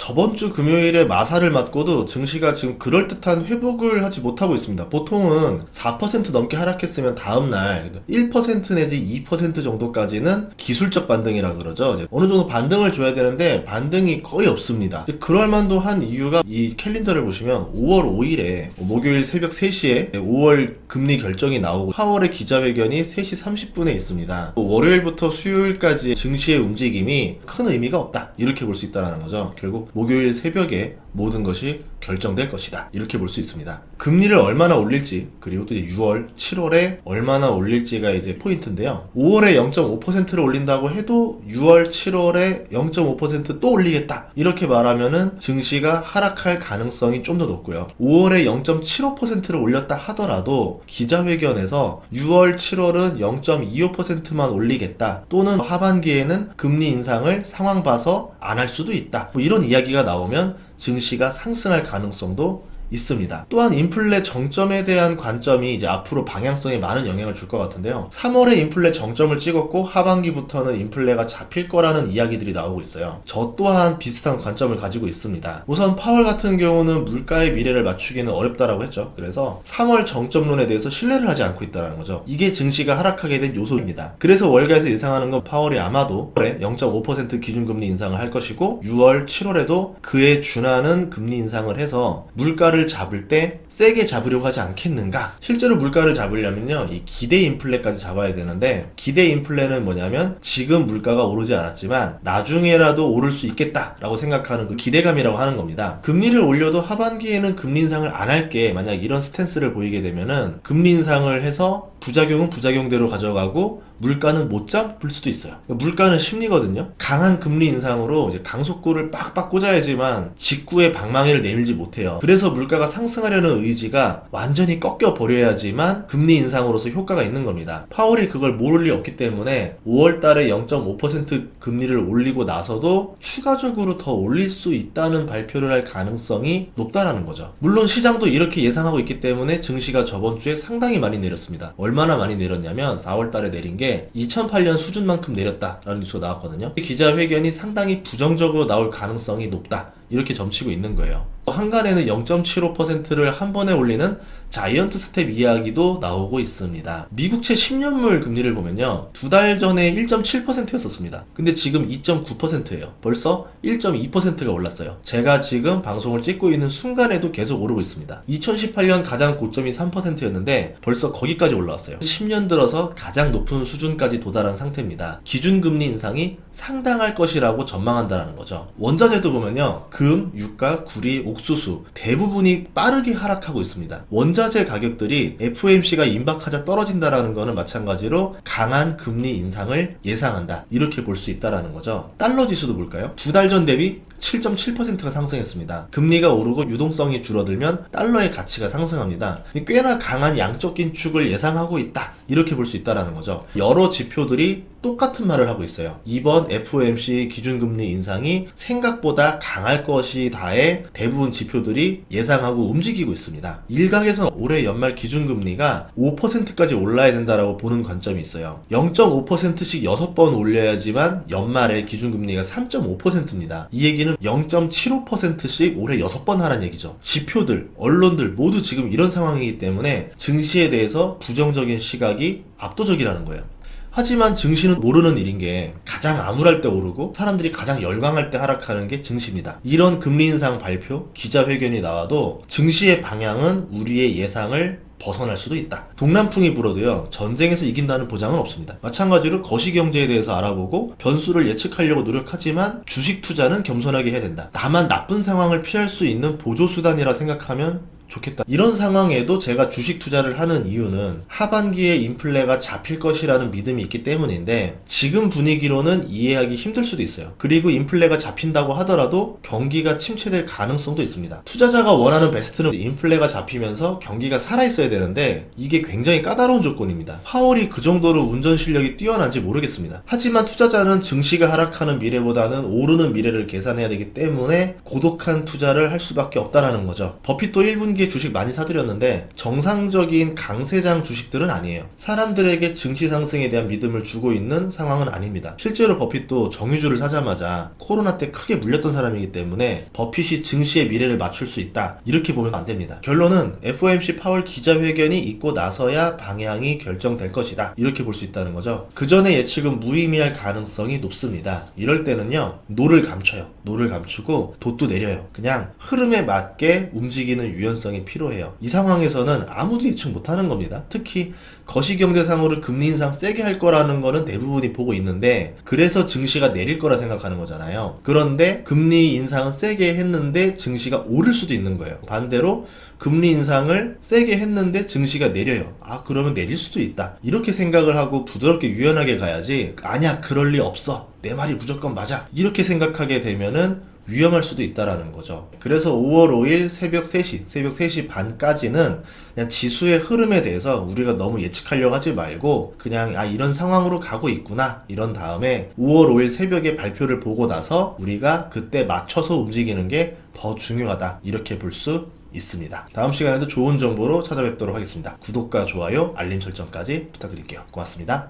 저번 주 금요일에 마사를 맞고도 증시가 지금 그럴듯한 회복을 하지 못하고 있습니다. 보통은 4% 넘게 하락했으면 다음날 1% 내지 2% 정도까지는 기술적 반등이라 그러죠. 이제 어느 정도 반등을 줘야 되는데 반등이 거의 없습니다. 그럴만도 한 이유가 이 캘린더를 보시면 5월 5일에 목요일 새벽 3시에 5월 금리 결정이 나오고 4월의 기자회견이 3시 30분에 있습니다. 월요일부터 수요일까지 증시의 움직임이 큰 의미가 없다, 이렇게 볼 수 있다는 거죠. 결국 목요일 새벽에 모든 것이 결정될 것이다, 이렇게 볼 수 있습니다. 금리를 얼마나 올릴지, 그리고 또 이제 6월, 7월에 얼마나 올릴지가 이제 포인트인데요. 5월에 0.5%를 올린다고 해도 6월, 7월에 0.5% 또 올리겠다, 이렇게 말하면은 증시가 하락할 가능성이 좀 더 높고요. 5월에 0.75%를 올렸다 하더라도 기자회견에서 6월, 7월은 0.25%만 올리겠다, 또는 하반기에는 금리 인상을 상황 봐서 안 할 수도 있다, 뭐 이런 이야기가 나오면 증시가 상승할 가능성도 있습니다. 또한 인플레 정점에 대한 관점이 이제 앞으로 방향성에 많은 영향을 줄 것 같은데요. 3월에 인플레 정점을 찍었고 하반기부터는 인플레가 잡힐 거라는 이야기들이 나오고 있어요. 저 또한 비슷한 관점을 가지고 있습니다. 우선 파월 같은 경우는 물가의 미래를 맞추기는 어렵다라고 했죠. 그래서 3월 정점론에 대해서 신뢰를 하지 않고 있다는 거죠. 이게 증시가 하락하게 된 요소입니다. 그래서 월가에서 예상하는 건 파월이 아마도 0.5% 기준금리 인상을 할 것이고 6월, 7월에도 그에 준하는 금리 인상을 해서 물가를 잡을 때 세게 잡으려고 하지 않겠는가. 실제로 물가를 잡으려면요, 이 기대 인플레까지 잡아야 되는데, 기대 인플레는 뭐냐면 지금 물가가 오르지 않았지만 나중에라도 오를 수 있겠다라고 생각하는 그 기대감이라고 하는 겁니다. 금리를 올려도 하반기에는 금리 인상을 안 할게, 만약 이런 스탠스를 보이게 되면은 금리 인상을 해서 부작용은 부작용대로 가져가고 물가는 못 잡을 수도 있어요. 물가는 심리거든요. 강한 금리 인상으로 이제 강속구를 빡빡 꽂아야지만 직구의 방망이를 내밀지 못해요. 그래서 물가가 상승하려는 의지가 완전히 꺾여 버려야지만 금리 인상으로서 효과가 있는 겁니다. 파월이 그걸 모를 리 없기 때문에 5월 달에 0.5% 금리를 올리고 나서도 추가적으로 더 올릴 수 있다는 발표를 할 가능성이 높다라는 거죠. 물론 시장도 이렇게 예상하고 있기 때문에 증시가 저번 주에 상당히 많이 내렸습니다. 얼마나 많이 내렸냐면 4월 달에 내린 게 2008년 수준만큼 내렸다라는 뉴스가 나왔거든요. 기자회견이 상당히 부정적으로 나올 가능성이 높다, 이렇게 점치고 있는 거예요. 한간에는 0.75%를 한 번에 올리는 자이언트 스텝 이야기도 나오고 있습니다. 미국채 10년물 금리를 보면요, 2달 전에 1.7%였었습니다. 근데 지금 2.9%예요. 벌써 1.2%가 올랐어요. 제가 지금 방송을 찍고 있는 순간에도 계속 오르고 있습니다. 2018년 가장 고점이 3%였는데 벌써 거기까지 올라왔어요. 10년 들어서 가장 높은 수준까지 도달한 상태입니다. 기준금리 인상이 상당할 것이라고 전망한다는 거죠. 원자재도 보면요, 금, 유가, 구리, 옥수수 대부분이 빠르게 하락하고 있습니다. 원자재 가격들이 FOMC가 임박하자 떨어진다라는 거는 마찬가지로 강한 금리 인상을 예상한다, 이렇게 볼 수 있다라는 거죠. 달러 지수도 볼까요? 2달 전 대비 7.7%가 상승했습니다. 금리가 오르고 유동성이 줄어들면 달러의 가치가 상승합니다. 꽤나 강한 양적 긴축을 예상하고 있다, 이렇게 볼 수 있다는 거죠. 여러 지표들이 똑같은 말을 하고 있어요. 이번 FOMC 기준금리 인상이 생각보다 강할 것이다에 대부분 지표들이 예상하고 움직이고 있습니다. 일각에서는 올해 연말 기준금리가 5%까지 올라야 된다라고 보는 관점이 있어요. 0.5%씩 6번 올려야지만 연말에 기준금리가 3.5%입니다. 이 얘기는 0.75%씩 올해 6번 하라는 얘기죠. 지표들, 언론들 모두 지금 이런 상황이기 때문에 증시에 대해서 부정적인 시각이 압도적이라는 거예요. 하지만 증시는 모르는 일인 게 가장 암울할 때 오르고 사람들이 가장 열광할 때 하락하는 게 증시입니다. 이런 금리 인상 발표, 기자회견이 나와도 증시의 방향은 우리의 예상을 벗어날 수도 있다. 동남풍이 불어도요, 전쟁에서 이긴다는 보장은 없습니다. 마찬가지로 거시경제에 대해서 알아보고 변수를 예측하려고 노력하지만 주식 투자는 겸손하게 해야 된다. 다만 나쁜 상황을 피할 수 있는 보조수단이라 생각하면 좋겠다. 이런 상황에도 제가 주식 투자를 하는 이유는 하반기에 인플레가 잡힐 것이라는 믿음이 있기 때문인데, 지금 분위기로는 이해하기 힘들 수도 있어요. 그리고 인플레가 잡힌다고 하더라도 경기가 침체될 가능성도 있습니다. 투자자가 원하는 베스트는 인플레가 잡히면서 경기가 살아있어야 되는데 이게 굉장히 까다로운 조건입니다. 파월이 그 정도로 운전 실력이 뛰어난지 모르겠습니다. 하지만 투자자는 증시가 하락하는 미래보다는 오르는 미래를 계산해야 되기 때문에 고독한 투자를 할 수밖에 없다라는 거죠. 버핏도 1분기 3개 주식 많이 사드렸는데 정상적인 강세장 주식들은 아니에요. 사람들에게 증시 상승에 대한 믿음을 주고 있는 상황은 아닙니다. 실제로 버핏도 정유주를 사자마자 코로나 때 크게 물렸던 사람이기 때문에 버핏이 증시의 미래를 맞출 수 있다, 이렇게 보면 안 됩니다. 결론은 FOMC 파월 기자회견이 있고 나서야 방향이 결정될 것이다, 이렇게 볼 수 있다는 거죠. 그 전에 예측은 무의미할 가능성이 높습니다. 이럴 때는요, 노를 감춰요. 노를 감추고 돛도 내려요. 그냥 흐름에 맞게 움직이는 유연성이 필요해요. 이 상황에서는 아무도 예측 못하는 겁니다. 특히 거시경제상으로 금리 인상 세게 할 거라는 거는 대부분이 보고 있는데, 그래서 증시가 내릴 거라 생각하는 거잖아요. 그런데 금리 인상은 세게 했는데 증시가 오를 수도 있는 거예요. 반대로 금리 인상을 세게 했는데 증시가 내려요. 그러면 내릴 수도 있다, 이렇게 생각을 하고 부드럽게 유연하게 가야지, 아니야 그럴 리 없어, 내 말이 무조건 맞아, 이렇게 생각하게 되면은 위험할 수도 있다라는 거죠. 그래서 5월 5일 새벽 3시 반까지는 그냥 지수의 흐름에 대해서 우리가 너무 예측하려고 하지 말고 그냥 이런 상황으로 가고 있구나, 이런 다음에 5월 5일 새벽에 발표를 보고 나서 우리가 그때 맞춰서 움직이는 게 더 중요하다, 이렇게 볼 수 있습니다. 다음 시간에도 좋은 정보로 찾아뵙도록 하겠습니다. 구독과 좋아요, 알림 설정까지 부탁드릴게요. 고맙습니다.